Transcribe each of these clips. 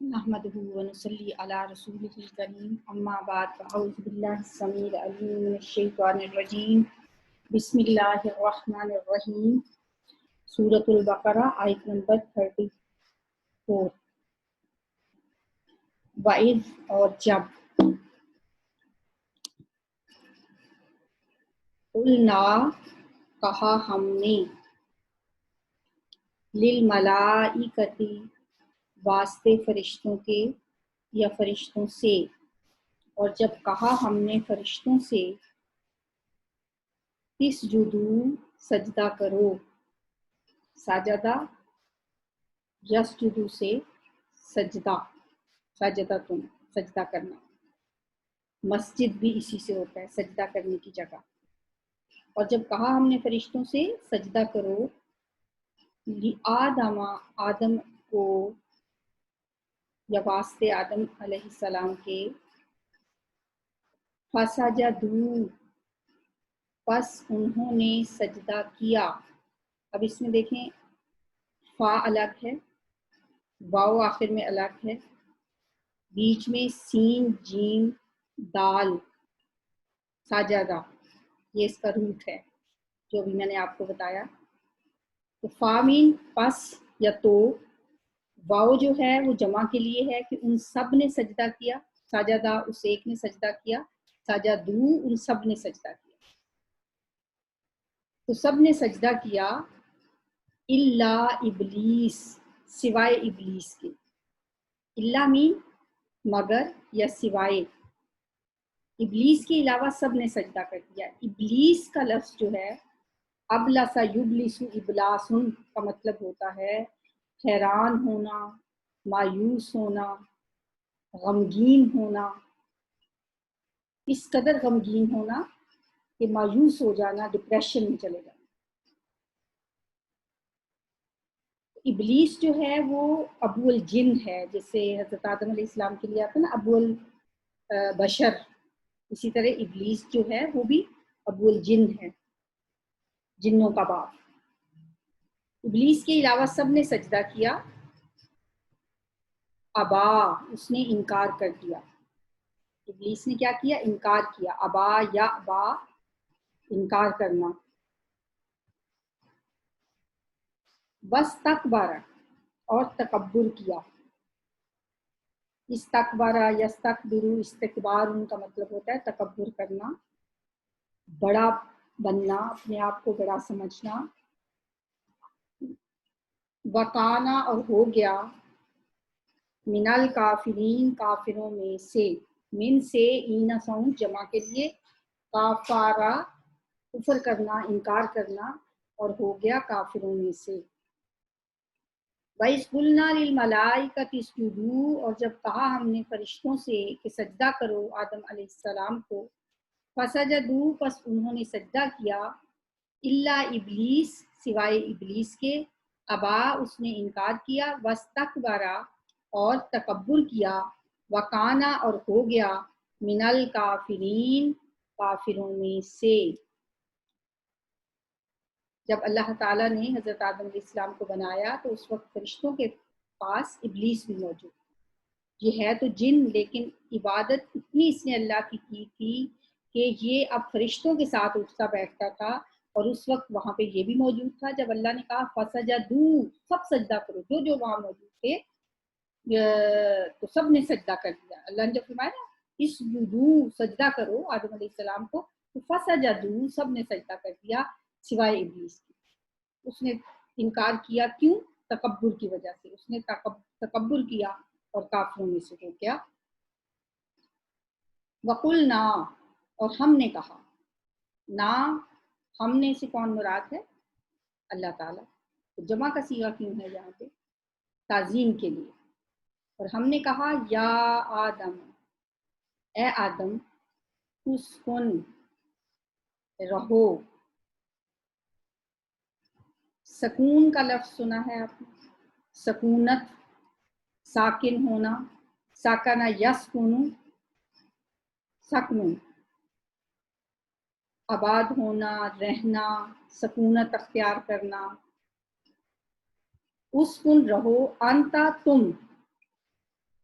نحمده ونصلي على رسوله الكريم اما بعد فاعوذ بالله السميع العليم من الشيطان الرجيم بسم الله الرحمن الرحیم سورۃ البقرہ آیت نمبر 34. وَإِذْ اور جب قلنا کہا ہم نے للملائکۃ واسطے فرشتوں کے یا فرشتوں سے، اور جب کہا ہم نے فرشتوں سے اسجدو سجدہ کرو، سجدہ یسجدو سے سجدہ، سجدہ تم سجدہ کرنا، مسجد بھی اسی سے ہوتا ہے سجدہ کرنے کی جگہ. اور جب کہا ہم نے فرشتوں سے سجدہ کرو آدم، آدم کو یا واسطے آدم علیہ السلام کے، فسجدو پس انہوں نے سجدہ کیا. اب اس میں دیکھیں فا الگ ہے، واو آخر میں الگ ہے، بیچ میں سین جیم دال ساجدہ، یہ اس کا روٹ ہے جو بھی میں نے آپ کو بتایا. تو فا مین پس یا تو، واو جو ہے وہ جمع کے لیے ہے کہ ان سب نے سجدہ کیا، ساجدہ اس ایک نے سجدہ کیا، سجدو ان سب نے سجدہ کیا. تو سب نے سجدہ کیا الا ابلیس سوائے ابلیس کے. الا مین مگر یا سوائے، ابلیس کے علاوہ سب نے سجدہ کر دیا. ابلیس کا لفظ جو ہے ابلس یبلس ابلاسن کا مطلب ہوتا ہے حیران ہونا، مایوس ہونا، غمگین ہونا، اس قدر غمگین ہونا کہ مایوس ہو جانا، ڈپریشن میں چلے جانا. ابلیس جو ہے وہ ابو الجن ہے، جیسے حضرت آدم علیہ السلام کے لیے آتا ہے نا ابو البشر، اسی طرح ابلیس جو ہے وہ بھی ابو الجن ہے، جنوں کا باپ. ابلیس کے علاوہ سب نے سجدہ کیا، ابا اس نے انکار کر دیا. ابلیس نے کیا کیا؟ انکار کیا. ابا یا ابا انکار کرنا. واستکبر اور تکبر کیا. استکبر یستکبر استکبار ان کا مطلب ہوتا ہے تکبر کرنا، بڑا بننا، اپنے آپ کو بڑا سمجھنا. وکانا اور ہو گیا من الکافرین کافروں میں سے، من سے اینا ساؤنڈ جمع کے لیے، کافارا کفر کرنا، انکار کرنا، اور ہو گیا کافروں میں سے. وَإِذْ قُلْنَا لِلْمَلَائِكَةِ اسْجُدُوا اور جب کہا ہم نے فرشتوں سے کہ سجدہ کرو آدم علیہ السلام کو، فسجدوا پس انہوں نے سجدہ کیا، الا ابلیس سوائے ابلیس کے، ابا اس نے انکار کیا، واستکبرا اور تکبر کیا، وکانا اور ہو گیا من الکافرین کافروں میں سے. جب اللہ تعالیٰ نے حضرت آدم علیہ السلام کو بنایا تو اس وقت فرشتوں کے پاس ابلیس بھی موجود. یہ ہے تو جن، لیکن عبادت اتنی اس نے اللہ کی تھی کہ یہ اب فرشتوں کے ساتھ اٹھتا بیٹھتا تھا، اور اس وقت وہاں پہ یہ بھی موجود تھا. جب اللہ نے کہا فسجدوا سب سجدہ کرو، جو وہاں موجود تھے تو سب نے سجدہ کر دیا. اللہ نے جب فرمایا نا اسجدوا سجدہ کرو آدم علیہ السلام کو، تو فسجدوا سب نے سجدہ کر دیا سوائے ابلیس کی. اس نے انکار کیا، کیوں؟ تکبر کی وجہ سے. اس نے تکبر کیا اور کافروں میں سے ہو گیا. وقلنا اور ہم نے کہا، نا ہم نے سے کون مراد ہے؟ اللہ تعالیٰ. تو جمع کا صیغہ کیوں ہے یہاں پہ؟ تعظیم کے لیے. اور ہم نے کہا یا آدم اے آدم، اسکن رہو. سکون کا لفظ سنا ہے آپ نے، سکونت ساکن ہونا، ساکنا یسکن سکن، آباد ہونا، رہنا، سکونت اختیار کرنا. اسکن رہو، انتا تم،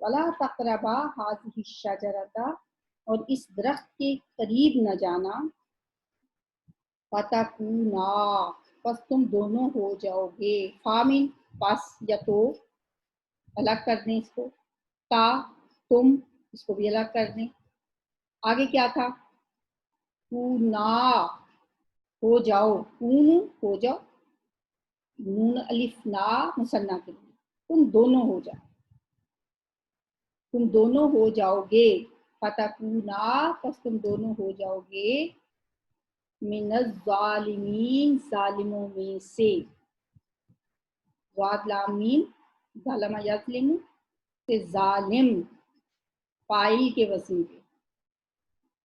ولا تقربا هذه الشجرۃ، اور اس درخت کے قریب نہ جانا، فتکونا، پس تم دونوں ہو جاؤ گے، فامن پس یا تو الگ کر دیں اس کو، تا تم اس کو بھی الگ کر دیں، آگے کیا تھا، کونا ہو جاؤ، کون ہو جاؤ، نون الف نا مثنیٰ کے لیے، تم دونوں ہو جاؤ، تم دونوں ہو جاؤ گے، فتکونا پس تم دونوں ہو جاؤ گے، من الظالمین ظالموں میں سے، ضاد لام میم ظلم یظلم سے ظالم فاعل کے وزن پہ،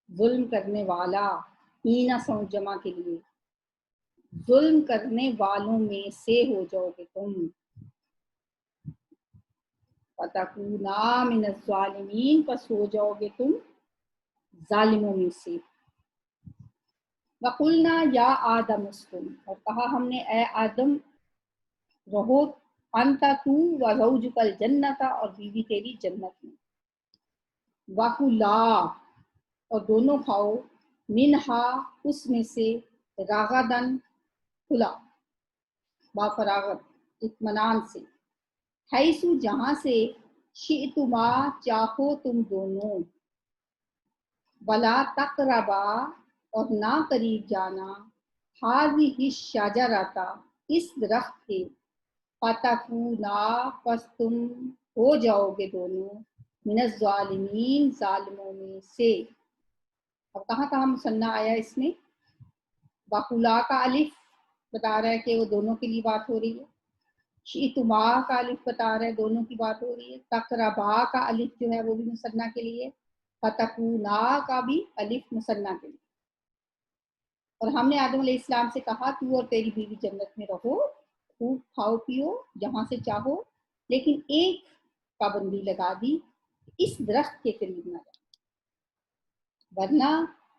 ظلم کرنے والا، اینا ساؤنڈ جمع کے لیے، ظلم کرنے والوں میں سے ہو جاؤ گے تم، فتکونا من الظالمین پس ہو جاؤ گے تم ظالموں میں سے، وقلنا یا آدم اسکن، اور کہا ہم نے اے آدم رہو، انتا تو و زوجک الجنت، اور بیوی تیری جنت میں، وکلا اور دونوں کھاؤ، منہا اس میں سے، راغدن کھلا با فراغت اطمینان سے، حیثو جہاں سے، شئتما چاہو تم دونوں، ولا تقربا اور نہ قریب جانا، ہذہ الشجرۃ اس درخت کے، فتکونا پس تم ہو جاؤ گے دونوں، من الظالمین ظالموں میں سے، اب کہاں کہاں مثنیٰ آیا اس میں، وَقُلَا کا الف بتا رہا ہے کہ وہ دونوں کے لیے بات ہو رہی ہے، شئتما کا الف بتا رہا ہے دونوں کی بات ہو رہی ہے، تقربا کا الف جو ہے وہ بھی مثنیٰ کے لیے، فتکونا کا بھی الف مثنیٰ کے لیے، اور ہم نے آدم علیہ السلام سے کہا تو اور تیری بیوی جنت میں رہو، خوب کھاؤ پیو جہاں سے چاہو، لیکن ایک پابندی لگا دی، اس درخت کے قریب نہ جاؤ ورنہ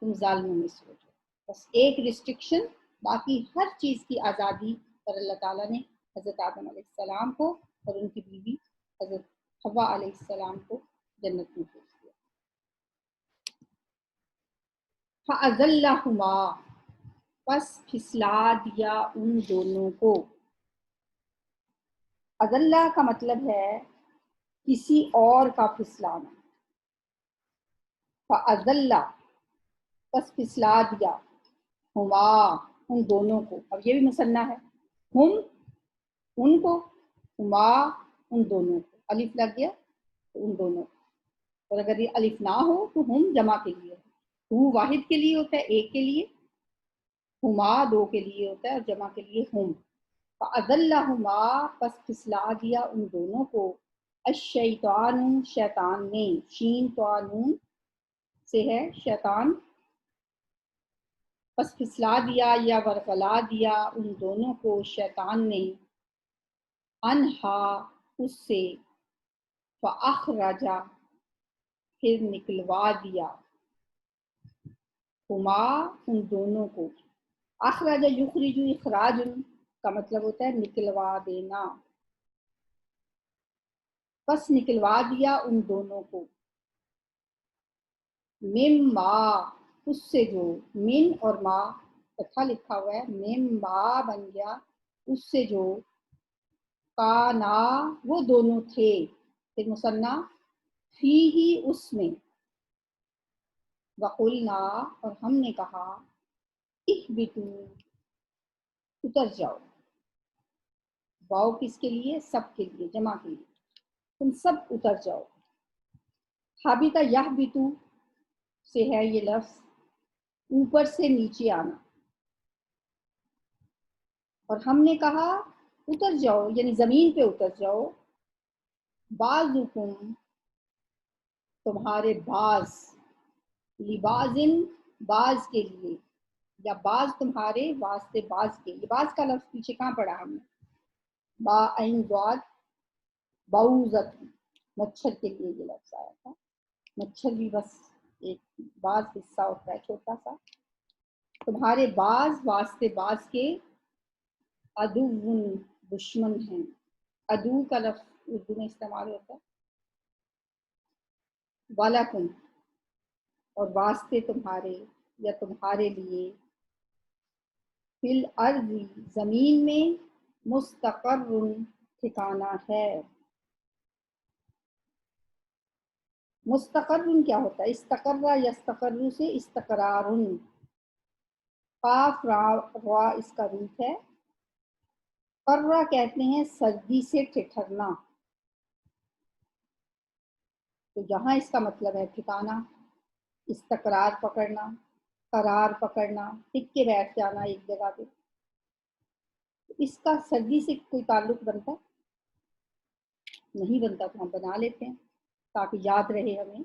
تم ظالموں میں سے ہو جاؤ، بس ایک ریسٹرکشن، باقی ہر چیز کی آزادی پر اللہ تعالیٰ نے حضرت آدم علیہ السلام کو اور ان کی بیوی حضرت حوا علیہ السلام کو جنت میں بھیج دیا۔ فَأَزَلَّهُمَا پس پھسلا دیا ان دونوں کو، اذلہ کا مطلب ہے کسی اور کا پھسلانا، فَأَزَلَّ پس پھسلا دیا، ہما ان دونوں کو، اب یہ بھی مثنیٰ ہے، ہم ان کو، ہما ان دونوں کو، الف لگ گیا تو ان دونوں کو، اور اگر یہ الف نہ ہو تو ہم جمع کے لیے، ہو واحد کے لیے ہوتا ہے ایک کے لیے، ہما دو کے لیے ہوتا ہے اور جمع کے لیے ہم، فَأَزَلَّهُمَا پس پھسلا دیا ان دونوں کو، الشیطان شیطان نے، شین توانون سے ہے شیطان، پس پھسلا دیا یا ورغلا دیا ان دونوں کو شیطان نے، انہا اس سے، فَأَخْرَجَ پھر نکلوا دیا، ہما ان دونوں کو، اخرج یخرج اخراج کا مطلب ہوتا ہے نکلوا دینا، پس نکلوا دیا ان دونوں کو، مما اس سے جو، من اور ما کٹھا لکھا ہوا ہے، مما بن گیا اس سے جو، کانا وہ دونوں تھے، پھر مثنیٰ، فی ہی اس میں، وقلنا اور ہم نے کہا، اہبطوا اتر جاؤ، واؤ کس کے لیے، سب کے لیے، جمع کے لیے، تم سب اتر جاؤ، حابطہ یحبطو سے ہے یہ لفظ، اوپر سے نیچے آنا، اور ہم نے کہا اتر جاؤ یعنی زمین پہ اتر جاؤ، بعضکم تمہارے بعض، لبازن بعض کے لیے، یا بعض تمہارے واسطے بعض کے، یہ بعض کا لفظ پیچھے کہاں پڑھا ہم نے، با عین ضاد، بعوضۃ مچھر کے لیے یہ لفظ آیا تھا، مچھر بھی بس ایک بعض حصہ ہوتا ہے چھوٹا سا، تمہارے بعض واسطے بعض کے، عدو دشمن ہیں، عدو کا لفظ اردو میں استعمال ہوتا ہے، وَلَکُم اور واسطے تمہارے یا تمہارے لیے، فی الارض زمین میں، مستقر ٹھکانہ ہے۔ مستقر کیا ہوتا ہے؟ استقرہ یستقر سے استقرار، قاف را اس کا روٹ ہے۔ قرہ کہتے ہیں سردی سے ٹھٹھرنا، تو یہاں اس کا مطلب ہے ٹھکانہ، استقرار پکڑنا، قرار پکڑنا، ٹک کے بیٹھ جانا ایک جگہ پہ۔ اس کا سردی سے کوئی تعلق بنتا نہیں بنتا، تو ہم بنا لیتے ہیں تاکہ یاد رہے ہمیں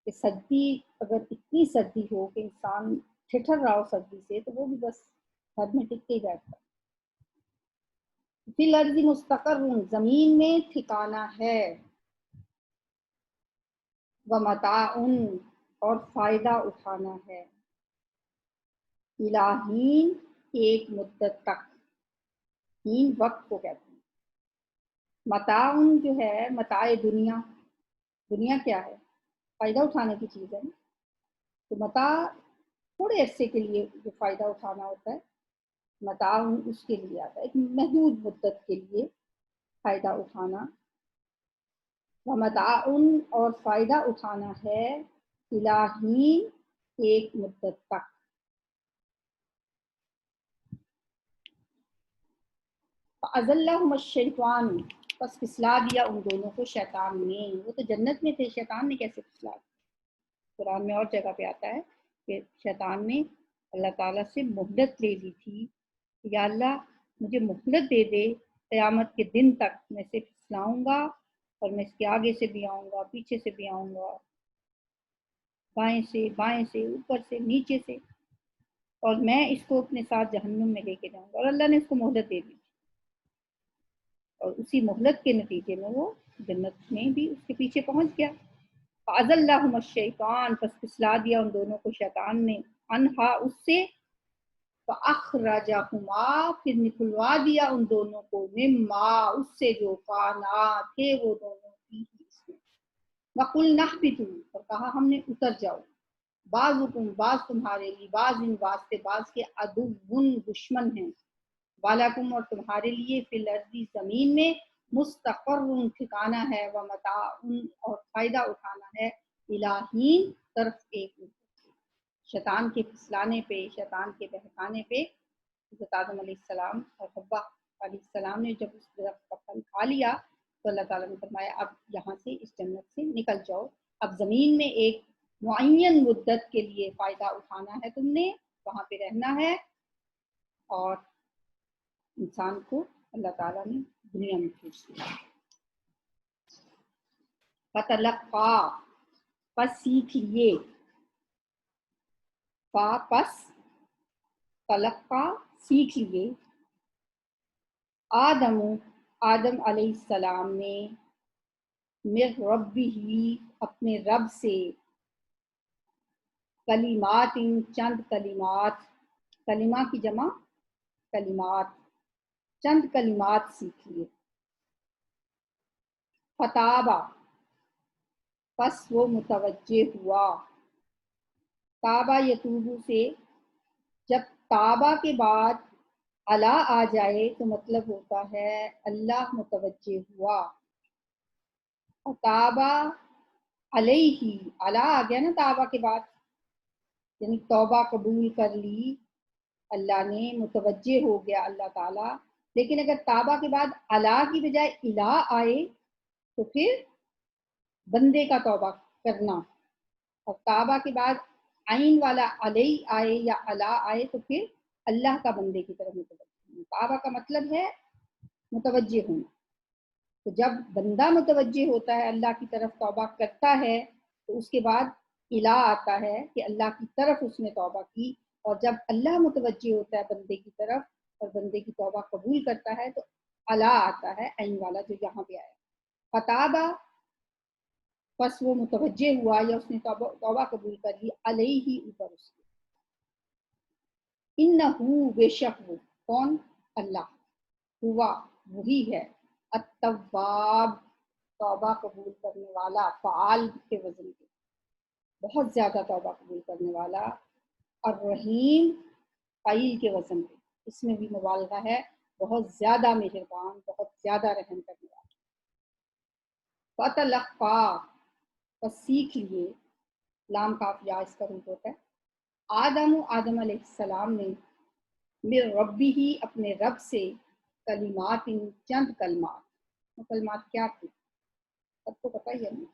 کہ سردی، اگر اتنی سردی ہو کہ انسان ٹھٹھر رہا ہو سردی سے، تو وہ بھی بس گھر میں ٹک کے ہی بیٹھتا۔ فی الارض مستقر زمین میں ٹھکانہ ہے، ومتاع اور فائدہ اٹھانا ہے، الہین ایک مدت تک، ہین وقت کو کہتے ہیں۔ متاع جو ہے، متاع دنیا، دنیا کیا ہے؟ فائدہ اٹھانے کی چیز ہے نا، تو متاع تھوڑے عرصے کے لیے جو فائدہ اٹھانا ہوتا ہے، متاع اس کے لیے آتا ہے ایک محدود مدت کے لیے فائدہ اٹھانا۔ ومتاع اور فائدہ اٹھانا ہے، الہین ایک مدت تک۔ فَأَزَلَّهُمَا الشَّيْطَانُ پس پھسلا دیا ان دونوں کو شیطان نے۔ وہ تو جنت میں تھے، شیطان نے کیسے پھسلا دیا؟ قرآن میں اور جگہ پہ آتا ہے کہ شیطان نے اللہ تعالیٰ سے مہلت لے لی تھی، یا اللہ مجھے مہلت دے دے، قیامت کے دن تک میں اسے پھسلاؤں گا، اور میں اس کے آگے سے بھی آؤں گا، پیچھے سے بھی آؤں گا، دائیں سے بائیں سے اوپر سے نیچے سے، اور میں اس کو اپنے ساتھ جہنم میں لے کے جاؤں گا۔ اور اللہ نے اس کو مہلت دے دی، اور اسی مہلت کے نتیجے میں وہ جنت میں بھی اس کے پیچھے پہنچ گیا۔ فَأَزَلَّهُمَا الشَّيْطَانُ پس پھسلا دیا ان دونوں کو شیطان نے، انہا اس سے، فَأَخْرَجَهُمَا پھر نکلوا دیا ان دونوں کو، مما اس سے جو کانا تھے وہ دونوں کی اس میں۔ وَقُلْنَا اهْبِطُوا اور کہا ہم نے اتر جاؤ، بعضکم بعض تمہارے لیے، بعض ان واسطے بعض کے عدو دشمن ہیں، وَلَکُمْ اور تمہارے لیے، فی الارض زمین میں، مستقر ٹھکانہ ہے، ومتاع اور فائدہ اٹھانا ہے، الہین طرف ایک مدت۔ شیطان کے پھسلانے پہ، شیطان کے بہکانے پہ حضرت آدم علیہ السلام اور حوا علیہ السلام نے جب اس درخت کا پھل کھا لیا، تو اللہ تعالیٰ نے فرمایا اب یہاں سے اس جنت سے نکل جاؤ، اب زمین میں ایک معین مدت کے لیے فائدہ اٹھانا ہے، تم نے وہاں پہ رہنا ہے۔ اور انسان کو اللہ تعالیٰ نے دنیا میں بھیج دیا۔ فتلقا پس سیکھ لیے، پس تلقا سیکھ لیے، آدم علیہ السلام نے، من ربہ اپنے رب سے، کلمات چند کلمات، کلمہ کی جمع کلمات، چند کلمات سیکھ لیے۔ فتابہ پس وہ متوجہ ہوا، تابہ یتوبو سے جب تابہ کے بعد علا آ جائے تو مطلب ہوتا ہے اللہ متوجہ ہوا۔ تابہ علیہ، علا آ گیا نا تابہ کے بعد، یعنی توبہ قبول کر لی اللہ نے، متوجہ ہو گیا اللہ تعالیٰ۔ لیکن اگر تابہ کے بعد علا کی بجائے الہ آئے تو پھر بندے کا توبہ کرنا، اور تابہ کے بعد عین والا علیہ آئے یا علا آئے تو پھر اللہ کا بندے کی طرف متوجہ ہونا۔ تابہ کا مطلب ہے متوجہ ہونا، تو جب بندہ متوجہ ہوتا ہے اللہ کی طرف توبہ کرتا ہے تو اس کے بعد الہ آتا ہے کہ اللہ کی طرف اس نے توبہ کی، اور جب اللہ متوجہ ہوتا ہے بندے کی طرف اور بندے کی توبہ قبول کرتا ہے تو علا آتا ہے عین والا جو یہاں پہ آیا۔ فتابہ پس وہ متوجہ ہوا یا اس نے توبہ قبول کر لی، علیہ اوپر اس کے، انہو بے شک وہ، کون؟ اللہ، ہوا وہی ہے، التواب توبہ قبول کرنے والا، فعال کے وزن پہ، بہت زیادہ توبہ قبول کرنے والا، اور رحیم فعیل کے وزن پہ، اس میں بھی مبالغہ ہے، بہت زیادہ مہربان، بہت زیادہ رحم کرنے والا۔ فتلقا، بس سیکھ لیے، لام کاف یا اس کا روپ ہوتا ہے، آدم علیہ السلام نے، من ربی ہی اپنے رب سے، کلمات چند کلمات، وہ کلمات کیا تھی سب کو پتہ ہی ہے نا،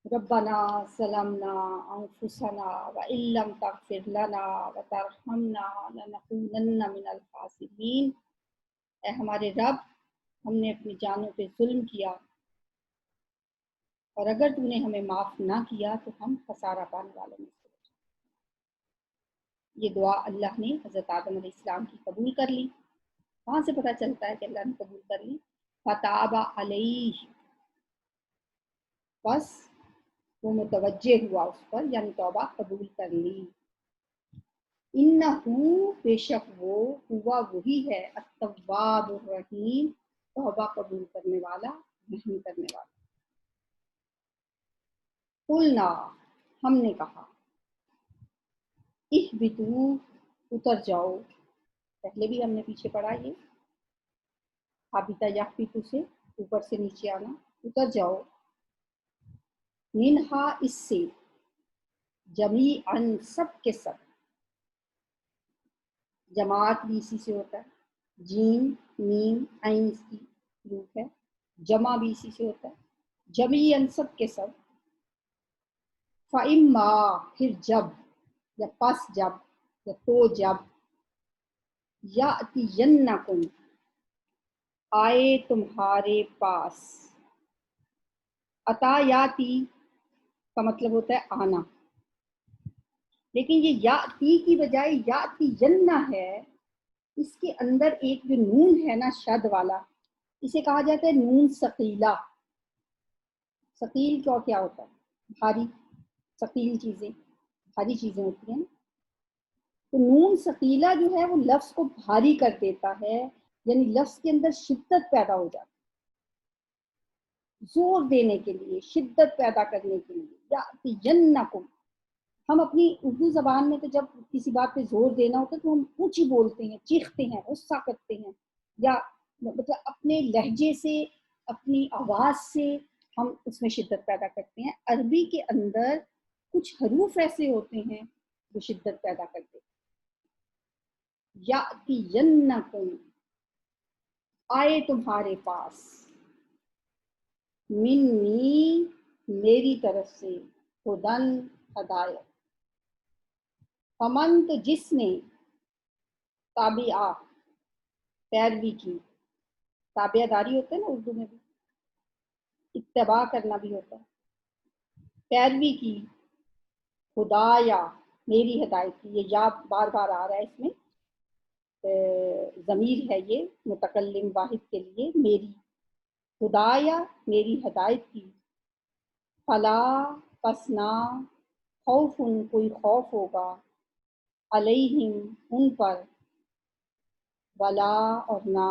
ربنا ظلمنا انفسنا وان لم تغفر لنا وترحمنا لنکونن من الخاسرین، اے ہمارے رب، ہم نے اپنی جانوں پہ ظلم کیا، اور اگر تو نے ہمیں معاف نہ کیا تو ہم خسارہ پانے والوں میں سے۔ یہ دعا اللہ نے حضرت آدم علیہ السلام کی قبول کر لی۔ کہاں سے پتہ چلتا ہے کہ اللہ نے قبول کر لی؟ فتاب علیہ، بس وہ متوجہ ہوا اس پر، یعنی توبہ قبول کر لی۔ انہو، بے شک وہ، ہوا وہی ہے، التواب الرحیم، توبہ قبول کرنے والا، رحم کرنے والا۔ قلنا، ہم نے کہا، اہبطوا، اتر جاؤ، پہلے بھی ہم نے پیچھے پڑھا یہ حابطہ یحبطو سے اوپر سے نیچے آنا، اتر جاؤ، منہا اس سے، جمیعاً سب کے سب، جماعت بھی اسی سے ہوتا ہے، جیم میم عین اس کی روپ ہے، جمع بھی اسی سے ہوتا ہے، جمیعاً سب کے سب، فَإِمَّا، پھر جب، یا پس جب، یا تو جب، یَأْتِیَنَّکُمْ، آئے تمہارے پاس، عطا یاتی کا مطلب ہوتا ہے آنا، لیکن یہ یاتی کی بجائے یاتی ینہ ہے، اس کے اندر ایک جو نون ہے نا شد والا، اسے کہا جاتا ہے نون ثقیلہ۔ ثقیل کیا ہوتا ہے؟ بھاری، ثقیل چیزیں بھاری چیزیں ہوتی ہیں، تو نون ثقیلہ جو ہے وہ لفظ کو بھاری کر دیتا ہے، یعنی لفظ کے اندر شدت پیدا ہو جاتی ہے، زور دینے کے لیے، شدت پیدا کرنے کے لیے، یأتینکم، ہم اپنی اردو زبان میں تو جب کسی بات پہ زور دینا ہوتا ہے تو ہم اونچی بولتے ہیں، چیختے ہیں، غصہ کرتے ہیں، یا مطلب اپنے لہجے سے، اپنی آواز سے ہم اس میں شدت پیدا کرتے ہیں۔ عربی کے اندر کچھ حروف ایسے ہوتے ہیں جو شدت پیدا کرتے ہیں۔ یأتینکم، آئے تمہارے پاس، منی، میری طرف سے، ہدن، ہدایت، فمن، تو جس نے، تابعہ، پیروی کی، تابعہ داری ہوتا ہے نا اردو میں بھی، اتباع کرنا بھی ہوتا ہے، پیروی کی، ہدایا، میری ہدایت کی، یہ یا بار بار آ رہا ہے اس میں، ضمیر ہے یہ متکلم واحد کے لیے، میری، ہدایا، میری ہدایت کی، فلا، پس نہ، خوف، کوئی خوف ہوگا، علیہم، ان پر، ولا، اور نہ،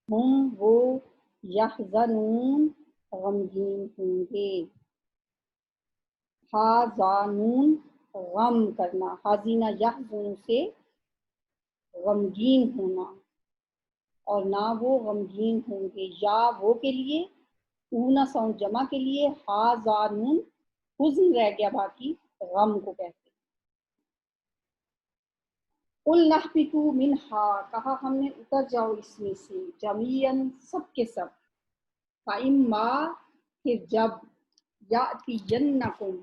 ہم، وہ، یحزنون، غمگین ہوں گے، حازانون، غم کرنا، حازینہ یحزن سے غمگین ہونا، اور نہ وہ غمگین ہوں گے، یا وہ کے لیے، اونا ساؤنڈ جمع کے لیے، حازانون، حزن رہ گیا باقی، غم کو کہتے ہیں۔ قُلْ نَهْبِطُوا مِنْهَا، کہا ہم نے اتر جاؤ اس میں سے، جمیعاً سب کے سب، فَإِمَّا، پھر جب، یَأْتِیَنَّکُمْ،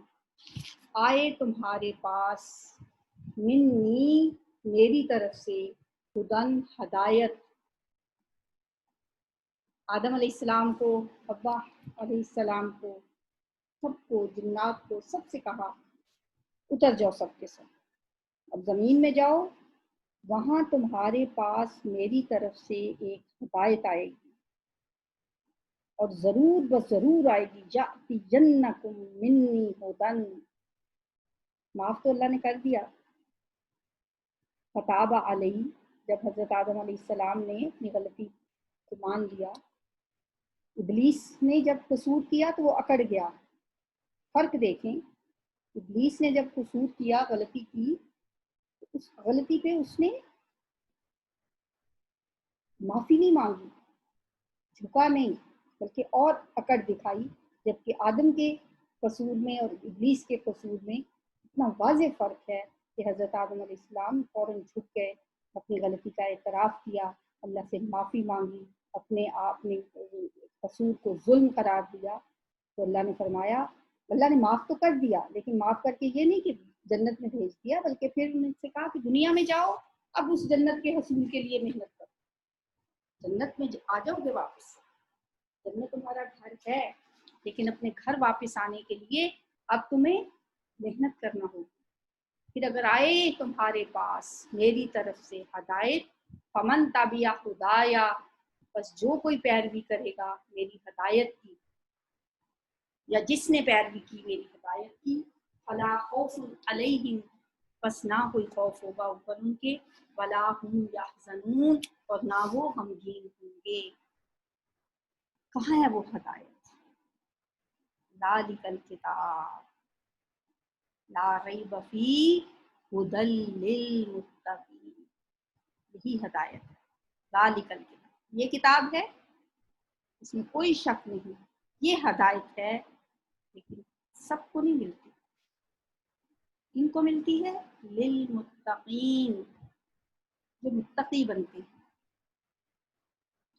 آئے تمہارے پاس، منی، میری طرف سے، ہدن، ہدایت، آدم علیہ السلام کو، حوا علیہ السلام کو، سب کو، جنات کو، سب سے کہا اتر جاؤ سب کے سب، اب زمین میں جاؤ، وہاں تمہارے پاس میری طرف سے ایک ہدایت آئے گی، اور ضرور بس ضرور آئے گی، یأتینکم منی ہدن، معاف تو اللہ نے کر دیا، فتاب علیہ، جب حضرت آدم علیہ السلام نے اپنی غلطی کو مان لیا، ابلیس نے جب قصور کیا تو وہ اکڑ گیا. فرق دیکھیں، ابلیس نے جب قصور کیا، غلطی کی، تو اس غلطی پہ اس نے معافی نہیں مانگی، جھکا نہیں، بلکہ اور اکڑ دکھائی. جبکہ آدم کے قصور میں اور ابلیس کے قصور میں اتنا واضح فرق ہے کہ حضرت آدم علیہ السلام فوراً جھک گئے، اپنی غلطی کا اعتراف کیا، اللہ سے معافی مانگی، اپنے قصور کو ظلم قرار دیا. تو اللہ نے فرمایا، اللہ نے معاف تو کر دیا، لیکن معاف کر کے یہ نہیں کہ جنت میں بھیج دیا، بلکہ پھر ان سے کہا کہ دنیا میں جاؤ، اب اس جنت کے حصول کے لیے محنت کرو، جنت میں آ جاؤ گے واپس. جنت تمہارا گھر ہے، لیکن اپنے گھر واپس آنے کے لیے اب تمہیں محنت کرنا ہوگی. پھر اگر آئے تمہارے پاس میری طرف سے ہدایت، فمن تبع ہدایا، بس جو کوئی پیروی کرے گا میری ہدایت کی، یا جس نے پیروی کی میری ہدایت کی، فلا خوف علیہم، بس نہ کوئی خوف ہوگا اوپر ان کے، ولا هم یحزنون، اور نہ وہ غمگین ہوں گے. کہاں ہے وہ ہدایت؟ ذالک الکتاب لا ریب فیہ ھدی للمتقین، یہی ہدایت ہے. ذالک الکتاب، یہ کتاب ہے، اس میں کوئی شک نہیں، یہ ہدایت ہے، لیکن سب کو نہیں ملتی. ان کو ملتی ہے للمتقین، جو متقی بنتے ہیں.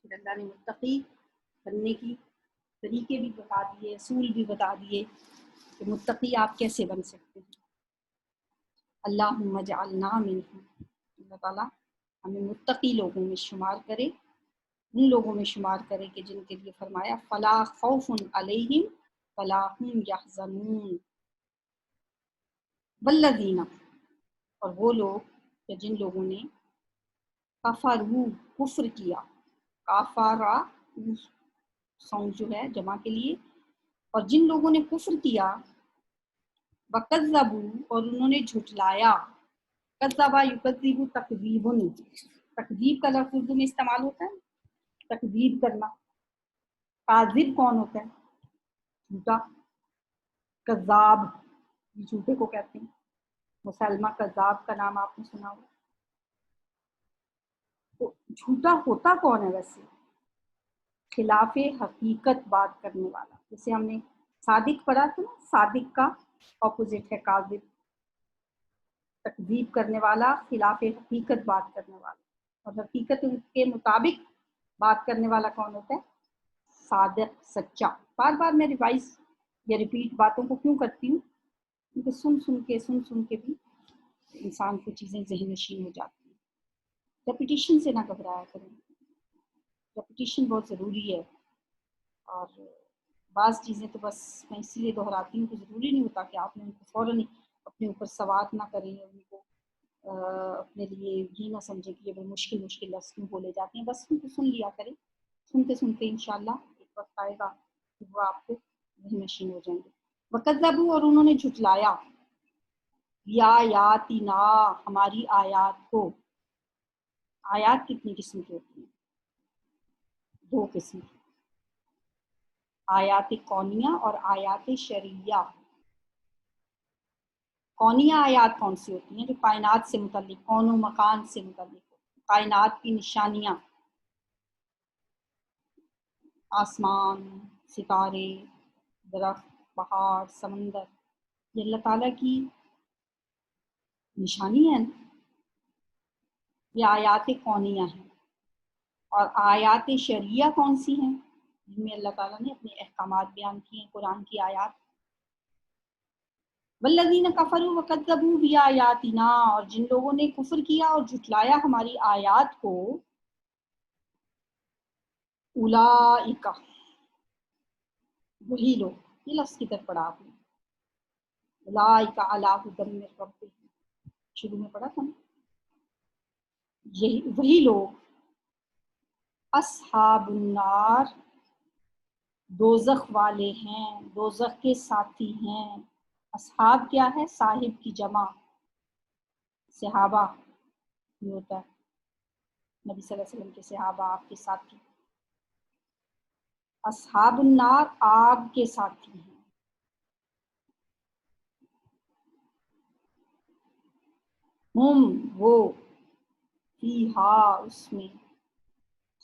پھر اللہ نے متقی بننے کی طریقے بھی بتا دیے، اصول بھی بتا دیے کہ متقی آپ کیسے بن سکتے ہیں. اللہم اجعلنا منہم، اللہ تعالیٰ ہمیں متقی لوگوں میں شمار کرے، ان لوگوں میں شمار کرے کہ جن کے لیے فرمایا فلا خوف علیہم ولا هم یحزنون. والذین، اور وہ لوگ کہ جن لوگوں نے کفروا، کفر کیا، کافارا ساؤنڈ جو ہے جمع کے لیے، اور جن لوگوں نے کفر کیا، وکذبوا، اور انہوں نے جھٹلایا. کذبا یکذب تکذیبا، تکذیب کا لفظ اردو میں استعمال ہوتا ہے، تکذیب کرنا. کاذب کون ہوتا ہے؟ جھوٹا. کذاب، جھوٹے کو کہتے ہیں. مسلمہ کذاب کا نام آپ نے سنا ہو. تو جھوٹا ہوتا کون ہے ویسے؟ خلاف حقیقت بات کرنے والا. جیسے ہم نے صادق پڑھا تھا نا، صادق کا اپوزٹ ہے کاذب. تکذیب کرنے والا خلاف حقیقت بات کرنے والا، اور حقیقت کے مطابق بات کرنے والا کون ہوتا ہے؟ صادق، سچا. بار بار میں ریوائز یا ریپیٹ باتوں کو کیوں کرتی ہوں؟ کیونکہ سن سن کے بھی انسان کو چیزیں ذہن نشین ہو جاتی ہیں. ریپیٹیشن سے نہ گھبرایا کریں، ریپیٹیشن بہت ضروری ہے. اور بعض چیزیں تو بس میں اسی لیے دہراتی ہوں کہ ضروری نہیں ہوتا کہ آپ نے ان کو فوراً اپنے اوپر سوات نہ کریں، ان کو اپنے لیے یہ نہ سمجھیں کہ یہ بڑے مشکل لفظ کیوں بولے جاتے ہیں. بس ان کو سن لیا کریں، سنتے سنتے انشاءاللہ ایک وقت آئے گا کہ وہ آپ کو ذہن نشین ہو جائیں گے. وکذبوا، اور انہوں نے جھٹلایا، بیااتنا، ہماری آیات کو. آیات کتنی قسم کی ہوتی ہیں؟ دو قسم کی، آیات کونیہ اور آیات شرعیہ. کونیہ آیات کون سی ہوتی ہیں؟ جو کائنات سے متعلق، کون و مکان سے متعلق، کائنات کی نشانیاں، آسمان، ستارے، درخت، پہاڑ، سمندر، یہ اللہ تعالیٰ کی نشانی ہے نا، یہ آیات کونیہ ہیں. اور آیات شرعیہ کون سی ہیں؟ جن میں اللہ تعالیٰ نے اپنے احکامات بیان کیے ہیں، قرآن کی آیات. والذین کفروا وکذبوا بآیاتنا، اور جن لوگوں نے کفر کیا اور جھٹلایا ہماری آیات کو، اولئک، وہی لوگ، یہ لفظ کدھر پڑھا آپ نے؟ اولئک علی ھدی من ربہم، شروع میں پڑھا تھا نا. یہی وہی لوگ، اصحاب النار، دوزخ والے ہیں، دوزخ کے ساتھی ہیں. اصحاب کیا ہے؟ صاحب کی جمع، صحابہ یہ ہوتا ہے، نبی صلی اللہ علیہ وسلم کے صحابہ، آپ کے ساتھی. اصحاب النار آگ کے ساتھی ہیں، ہم وہ، فیہا اس میں،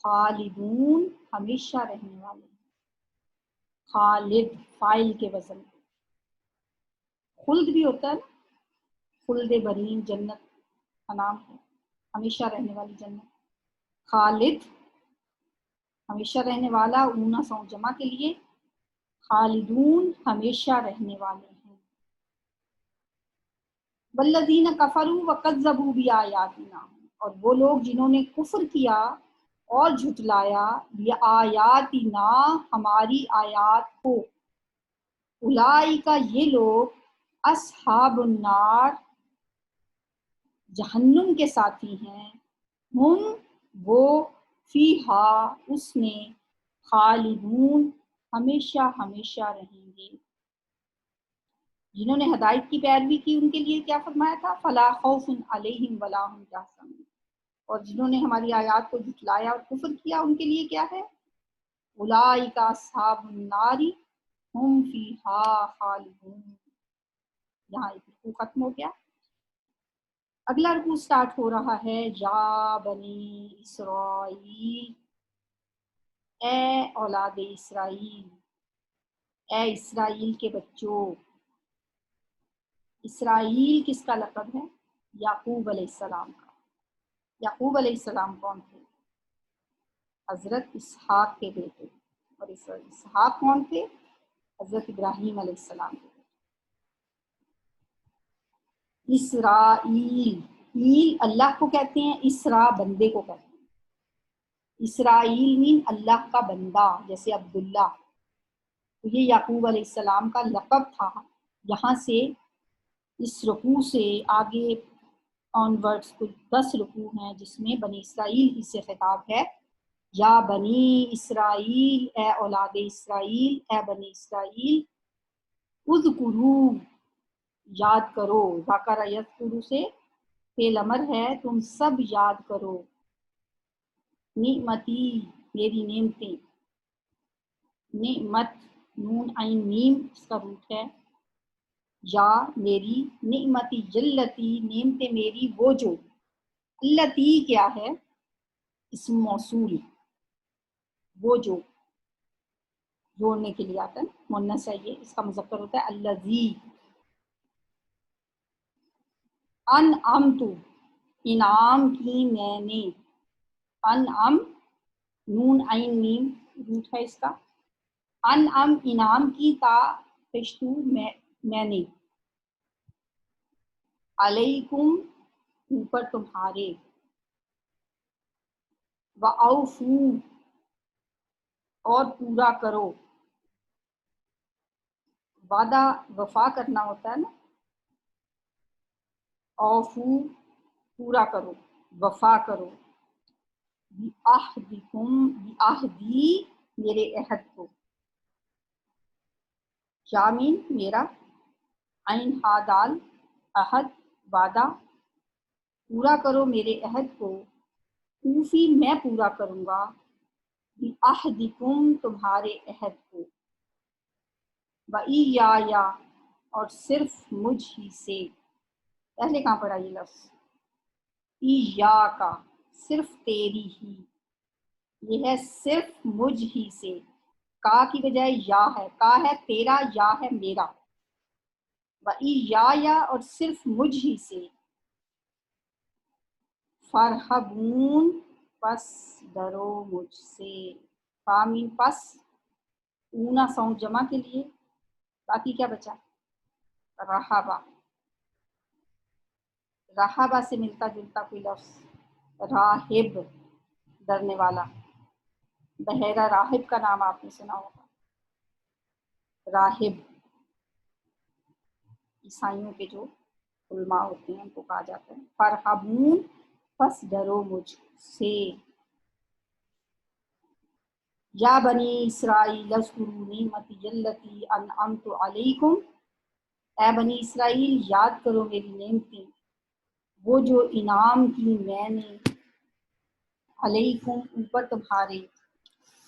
خالدون ہمیشہ رہنے والے ہیں، خالد فاعل کے وزن پہ، خلد بھی ہوتا ہے نا، خلد برین جنت کا نام ہے، ہمیشہ رہنے والی جنت، خالد ہمیشہ رہنے والا، اونا سو جمع کے لیے، خالدون ہمیشہ رہنے والے ہیں، والذین کفروا وکذبوا بآیاتنا، اور وہ لوگ جنہوں نے کفر کیا اور جھٹلایا بآیاتنا ہماری آیات کو، اولئک یہ لوگ اصحاب النار جہنم کے ساتھی ہیں، ہم وہ، فیہا اس میں، خالدون ہمیشہ ہمیشہ رہیں گے۔ جنہوں نے ہدایت کی پیروی کی ان کے لیے کیا فرمایا تھا، فلا خوف علیہم ولا هم یحزنون، اور جنہوں نے ہماری آیات کو جھٹلایا اور کفر کیا ان کے لیے کیا ہے، اولئک اصحاب النار ہم فیہا خالدون۔ یہاں ایک رکوع ختم ہو گیا، اگلا رکوع سٹارٹ ہو رہا ہے، یا بنی اسرائیل، اے اولاد اسرائیل، اے اسرائیل کے بچوں۔ اسرائیل کس کا لقب ہے، یعقوب علیہ السلام کا۔ یعقوب علیہ السلام کون تھے، حضرت اسحاق کے بیٹے، اور اسحاق کون تھے، حضرت ابراہیم علیہ السلام کے بیٹے۔ اسرائیل، ایل اللہ کو کہتے ہیں، اسرا بندے کو کہتے ہیں، اسرائیل مین اللہ کا بندہ، جیسے عبداللہ، تو یہ یعقوب علیہ السلام کا لقب تھا۔ یہاں سے اس رکوع سے آگے آن ورڈز کچھ 10 رکوع ہیں جس میں بنی اسرائیل ہی سے خطاب ہے، یا بنی اسرائیل، اے اولاد اسرائیل، اے بنی اسرائیل، اذکروا یاد کرو، ذکر یذکر سے فعل امر ہے، تم سب یاد کرو، نعمتی میری نعمتیں، نعمت نون عین میم اس کا روٹ ہے، یا میری، نعمتی جلتی نعمتیں میری وہ جو، التی کیا ہے، اسم موصول، وہ جو جوڑنے کے لیے آتا ہے، مؤنث ہے یہ، اس کا مذکر ہوتا ہے الذی، انعمت انعام کی میں نے، انعم نون عین میم روٹ ہے اس کا، انعم انعام کی، تا پشتو میں نے، علیکم اوپر تمہارے، وَأَوْفُوا اور پورا کرو، وعدہ وفا کرنا ہوتا ہے نا، اوفو پورا کرو، وفا کرو، بعہدکم بعہدی میرے عہد کو، یامین میرا، عین ہا دال عہد وعدہ، پورا کرو میرے عہد کو، اوفی میں پورا کروں گا، بعہدکم تمہارے عہد کو، وَإِيَّایَ اور صرف مجھ ہی سے، پہلے کہاں پڑھا یہ لفظ، ایاک صرف تیری ہی، یہ ہے صرف مجھ ہی سے، کا کی بجائے یا ہے، کا ہے تیرا، یا ہے میرا، وَإِيَّایَ اور صرف مجھ ہی سے، فارہبون پس ڈرو مجھ سے، فامین پس، اونا ساؤنڈ جمع کے لیے، باقی کیا بچا، رہبا، رہبا سے ملتا جلتا کوئی لفظ، راہب ڈرنے والا، بحیرہ راہب کا نام آپ نے سنا ہوگا، راہب عیسائیوں کے جو علماء ہوتے ہیں ان کو کہا جاتا ہے، فرحبون پس ڈرو مجھ سے، یا بنی اسرائیل اذکروا نعمتی التی انعمت علیکم، اے بنی اسرائیل یاد کرو میری نعمتیں وہ جو انعام کی میں نے، علیکم اوپر تمہارے،